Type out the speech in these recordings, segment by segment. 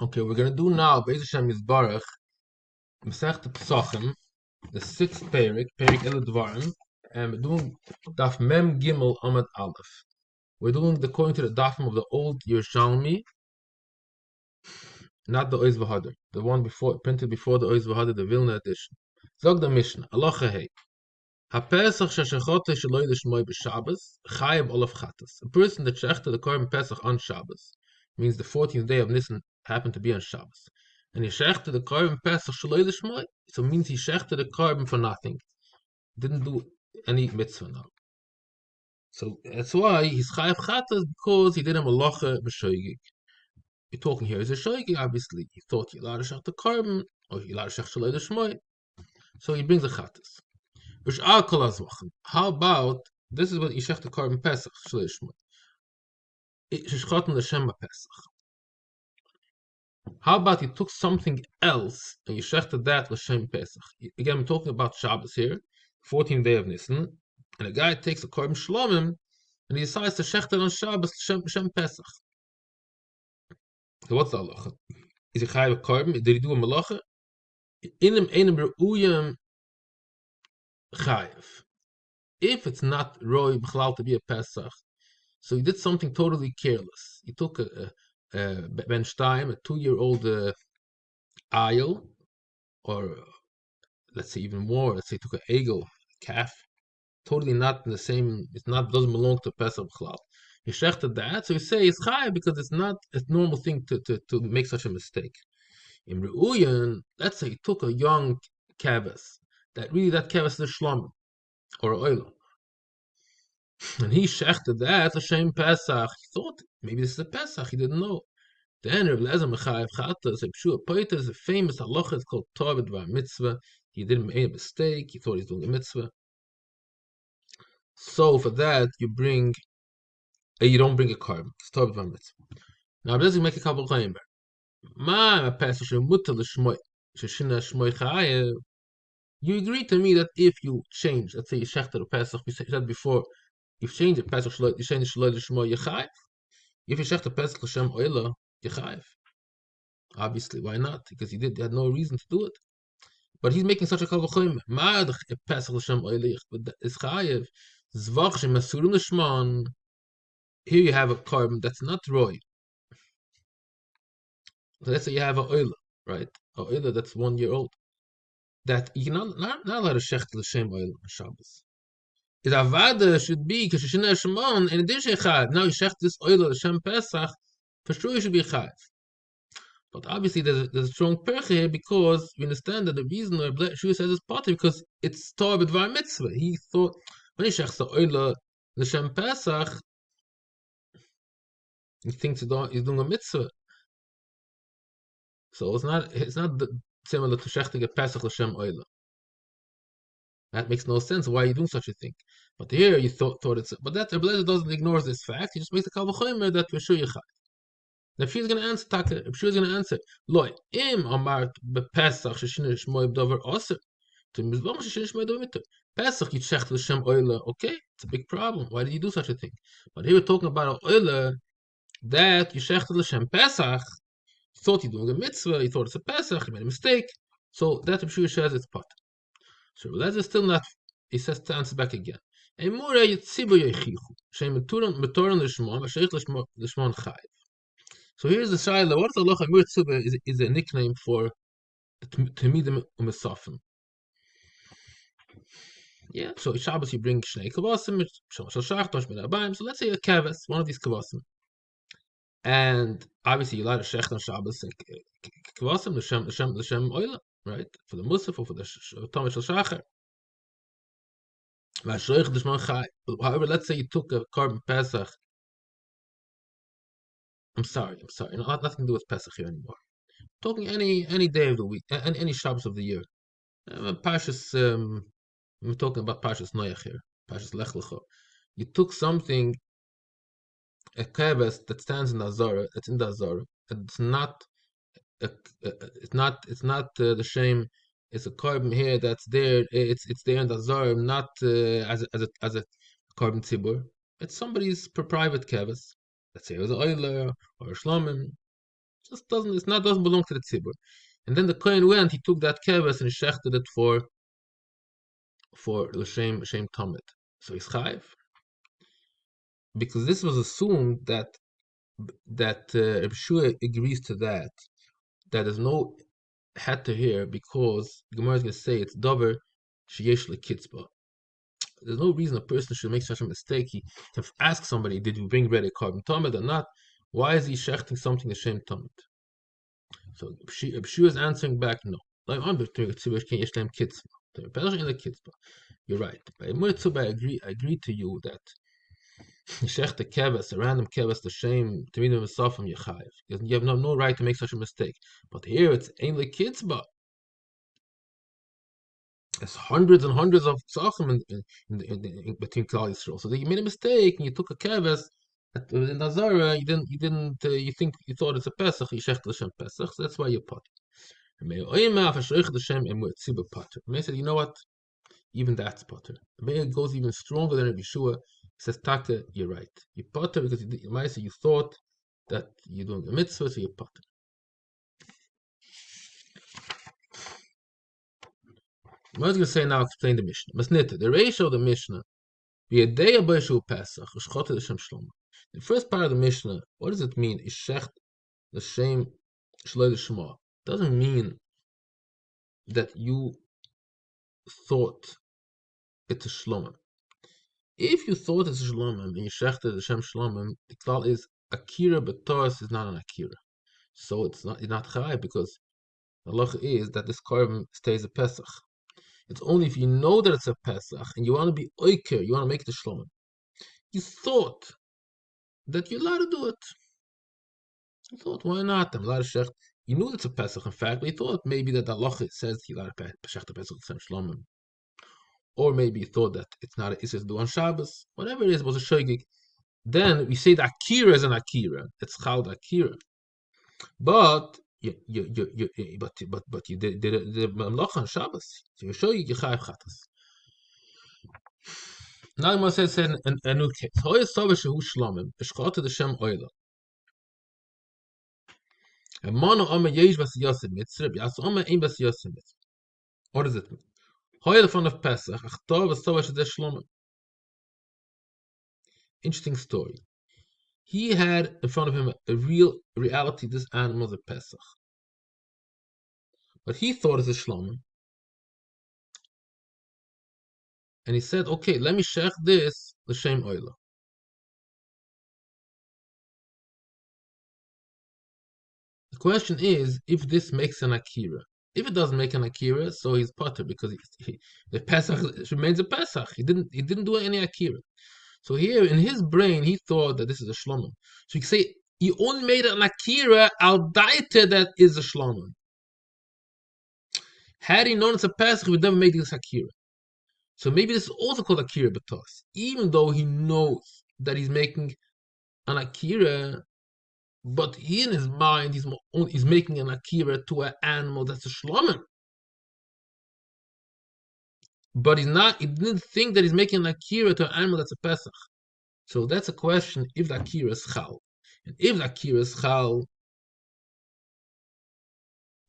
Okay, we're gonna do now Be'ez Hashem Yisbarach Masech Pesachim, the sixth Perik El Dvarim, and we're doing Daf Mem Gimel Amad Aleph. We're doing according to the Dafim of the old Yerushalmi, not the Oiz V'Hadar, the one before printed before the Oiz V'Hadar, the Vilna edition. Zog the Mishnah, Aloha Hey. HaPesach Sheshechote Shaloi Lishmoi B'Shabbos Chayev Olav Chatas. A person that shechted the Korban Pesach on Shabbos means the 14th day of Nisan happened to be on Shabbos, and he shechted the Korban Pesach Shaloi Lishmoi, so it means he shechted the Korban for nothing, didn't do any mitzvah now. So that's why he's Chayev Chatas, because he did a Malacha B'Shoigig. You're talking here is a Shoigig, obviously. He thought you're allowed to shech the Korban, or you're allowed to shech Shaloi Lishmoi, so he brings the Chatas. How about this is what Yishach the Korban Pesach Shlishma. Shishchotin L'Shem Pesach. How about he took something else and Yishach that L'Shem Pesach? Again, we're talking about Shabbos here, 14th day of Nisan, and a guy takes a Korban Shlomim and he decides to shech it on Shabbos L'Shem Pesach. So what's the halacha? Is he chayav a Korban? Did he do a malacha? Inim einem re'uyam chayav. If it's not roy b'chalal to be a Pesach, so he did something totally careless. He took a Ben Stein, a 2-year-old ayil, or let's say even more. Let's say he took an egel, a calf, totally not in the same. It's not doesn't belong to Pesach b'chalal. He shechted that, so he say it's chai because it's not a normal thing to make such a mistake. In Reuyen, let's say he took a young kavas, that kavas is a shlom or a oil. And he shechted that L'Shem Pesach. He thought maybe this is a Pesach. He didn't know. Then Reb Lezer Mechayev Chatas, Reb Shua Poiter is a famous halacha. It's called Torah Dvar Mitzvah. He didn't make a mistake. He thought he was doing a mitzvah. So for that you don't bring a korban. It's Torah Dvar Mitzvah. Now Reb Lezer make a couple of claims. Ma Pesach Shemuta L'Shmoi Sheshina Shmoi Chayev. You agree to me that if you change, let's say you shechted a Pesach, we said before. If you change the Pesach, you change the Shaloi L'Shmo Yechayev. If you shech the Pesach L'Shem Oila Yechayev, obviously, why not? Because he had no reason to do it. But he's making such a kavachim. Ma'ad Pesach L'Shem Oila is Chayev. Zvach Shemasurim L'Shman. Here you have a korban that's not roy. So let's say you have a oila, right? A oila that's 1 year old. That you cannot not allowed to shech L'Shem Oila on Shabbos. Is avada should be kashishina shemon and it is chayv. Now you shech this oil of Shem Pesach, for sure you should be chayv. But obviously there's a strong perche here because we understand that the reason why Shua says it's part because it's Torah b'dvar mitzvah. He thought when he shechs the oil of Shem Pesach, he thinks he's doing a mitzvah. So it's not similar to shechting a Pesach l'Shem oil. That makes no sense. Why are you doing such a thing? But here you thought it's. But that Rebbe Lezer doesn't ignore this fact. He just makes a kavachomer that we're sure you're. If she's going to answer, if she's going to answer, Loi im amart bepesach sheshina shmoy b'dover oser to mizbom sheshina shmoy dover mitter. Pesach you checked the shem oila. Okay, it's a big problem. Why did you do such a thing? But here we're talking about an oila that you checked the shem Pesach. You thought you're doing a mitzvah. You thought it's a Pesach. You made a mistake. So that Rebbe says it's pot. So Lezer still not. He says to answer back again. Emura yitzibu yechichu. Shem metoran l'shmon. V'sheich l'shmon chayiv. So here's the shaila. What is Allah Emura Tzuba is a nickname for Tamidim Umesafen. Yeah. So Shabbos you bring shnei kavasim. So let's say a kavas, one of these kavasim. And obviously you're allowed to shech on Shabbos kavasim l'shem oila, right? For the musaf or for the Tomei Shel Shachar. However, let's say you took a korban Pesach. I'm sorry. Nothing to do with Pesach here anymore. Talking any day of the week, any Shabbos of the year. Parshas, we're talking about Parshas Noach here, Parshas Lech Lecha. You took something, a kavas that stands in the Azara, it's in the Azara. It's not the shame. It's a korban here that's there. It's there in the Azara, not as a korban tzibur. It's somebody's private kavas. Let's say it was an oiler or a shlomim. Just doesn't belong to the tzibur. And then the kohen went, he took that keves and he shechted it for l'shem tamid. So he's chayiv because this was assumed that Reb Shua agrees to that. That there's no heter here because the Gemara is going to say it's davar sheyesh lekitzba. There's no reason a person should make such a mistake. He can ask somebody, "Did you bring bread a carbon tamid or not?" Why is he shechting something l'shem tamid? So Reb Shua is answering back, no. You're right. By Murtzuba, I agree to you that Shech the keves, a random keves, the shame to read himself from Yechayev. You have no right to make such a mistake. But here it's ain't like kitzba. There's hundreds and hundreds of pesachim in between Klal Yisrael. So you made a mistake and you took a keves in Nazara. You thought it's a pesach. You shech l'shem pesach. So that's why you put. May said, you know what? Even that's potter. It goes even stronger than Rabbi Shua. He says, Taka, you're right. You potter because you thought that you're doing a mitzvah, so you potter. What I was going to say now, explain the Mishnah. Masnita, the ratio of the Mishnah, the first part of the Mishnah, what does it mean? Ishecht l'shem shloi l'shma. Doesn't mean that you thought it's a shlomim. If you thought it's a shlomim and you shechted the shem shlomim, the klal is akira, but Taurus is not an akira, so it's not chayav because the halacha is that this korban stays a pesach. It's only if you know that it's a pesach and you want to be oiker, you want to make the shlomim. You thought that you're allowed to do it. You thought, why not? I'm allowed to shech. You knew it's a pesach, in fact, but you thought maybe that the halacha says you're allowed to shech the pesach shem shlomim. Or maybe you thought that it's not it says do on Shabbos, whatever it is, was a shoygig. Then we say the akira is an akira. It's called akira. But you did melacha on Shabbos. So you shoygig you chayav chatas. Now the Moshe said a new case. Hoy sova shehu shlomim b'shchata the shem oila. A mono oma yesh bas yosem mitzvah b'yas oma ein bas yosem mitzvah. What does it mean? Hoy the fun of Pesach achtov sova shedeh shlomim. Interesting story. He had in front of him a real reality. This animal is a Pesach, but he thought it's a shlomim, and he said, "Okay, let me shech this l'shem oila." The question is if this makes an akira. If it doesn't make an akira, so he's potter because the Pesach remains a Pesach. He didn't do any akira. So here in his brain, he thought that this is a shlomim. So you can say he only made an akira al daite that is a shlomim. Had he known it's a Pesach, he would never make this akira. So maybe this is also called akira b'tos, even though he knows that he's making an akira, but he in his mind he's making an akira to an animal that's a shlomim. But he didn't think that he's making an akira to an animal that's a Pesach. So that's a question if the akira is chal. And if the akira is chal,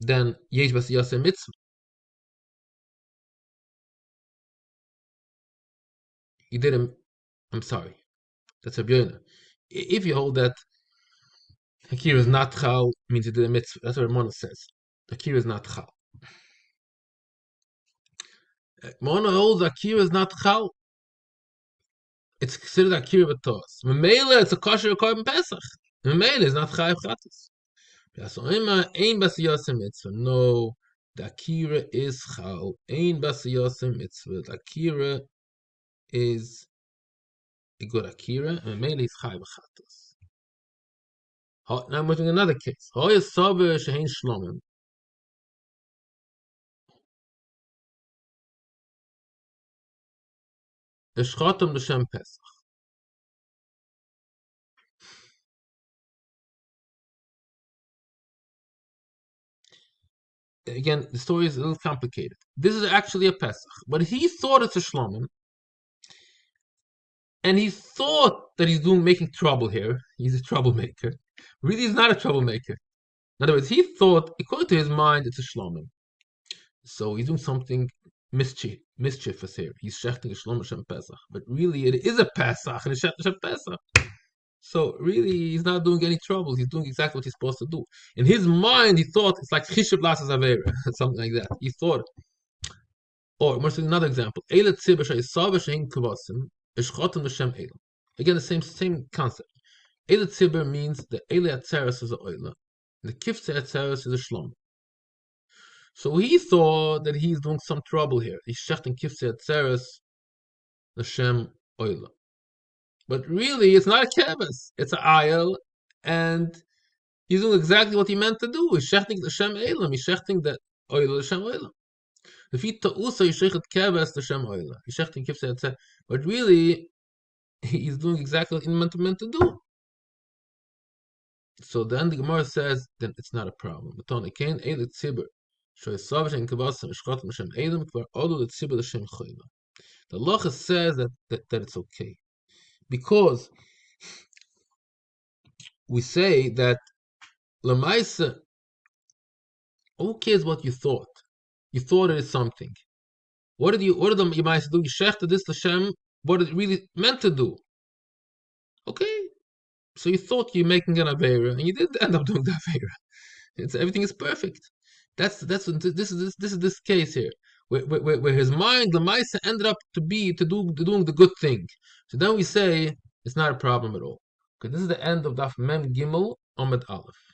then yesh bas yaseh mitzvah. He didn't. I'm sorry. That's a b'yoina. If you hold that akira is not chal, means he did a mitzvah. That's what Ramona says. Akira is not chal. Ramona holds akira is not chal. It's considered akira b'tos. Memela, it's a kosher korban pesach. Memela is not chayav chatas. Ein bas yaseh mitzvah. No, the akira is chal. Ein bas yaseh mitzvah. The akira is a good akira, and mainly is chayav chatas. Now I'm moving another case. Hoy saber shehein shlomim. Eshchatam l'shem pesach. Again, the story is a little complicated. This is actually a pesach, but he thought it's a shlomim, and he thought that he's making trouble here. He's a troublemaker. Really, he's not a troublemaker. In other words, he thought, according to his mind, it's a shlomim. So he's doing something mischievous here. He's shechting a shlom Hashem Pesach, but really it is a Pesach and it's shechting Hashem Pesach. So really, he's not doing any trouble. He's doing exactly what he's supposed to do. In his mind, he thought it's like chishub lasas avera, something like that. He thought. Or another example. Eile tzibur sheyisav shein kavasim eshchotem l'shem eil. Again, the same concept. Eile tzibur means the eile atzeres is a oila, and the kifte atzeres is a shlom. So he thought that he's doing some trouble here. He's shechting kifte atzeres l'shem oila. But really, it's not a keves. It's an ayel, and he's doing exactly what he meant to do. He's shechting the Shem Elam. He's shechting the oil the Shem Elam. If he ta'usa, he's shechting keves the Shem Elam. He's shechting kifse etc. But really, he's doing exactly what he meant to do. So then the Gemara says, then it's not a problem. The Lacha says that it's okay. Because we say that Lamaisa, who cares what you thought? You thought it is something. What did the Yemaisa do? You shechted this Hashem, what it really meant to do. Okay. So you thought you're making an Avera, and you didn't end up doing the Avera. Everything is perfect. This is this case here. Where his mind, the Maisa, ended up doing the good thing. So then we say it's not a problem at all. Okay, this is the end of Daf Mem Gimel Amud Aleph.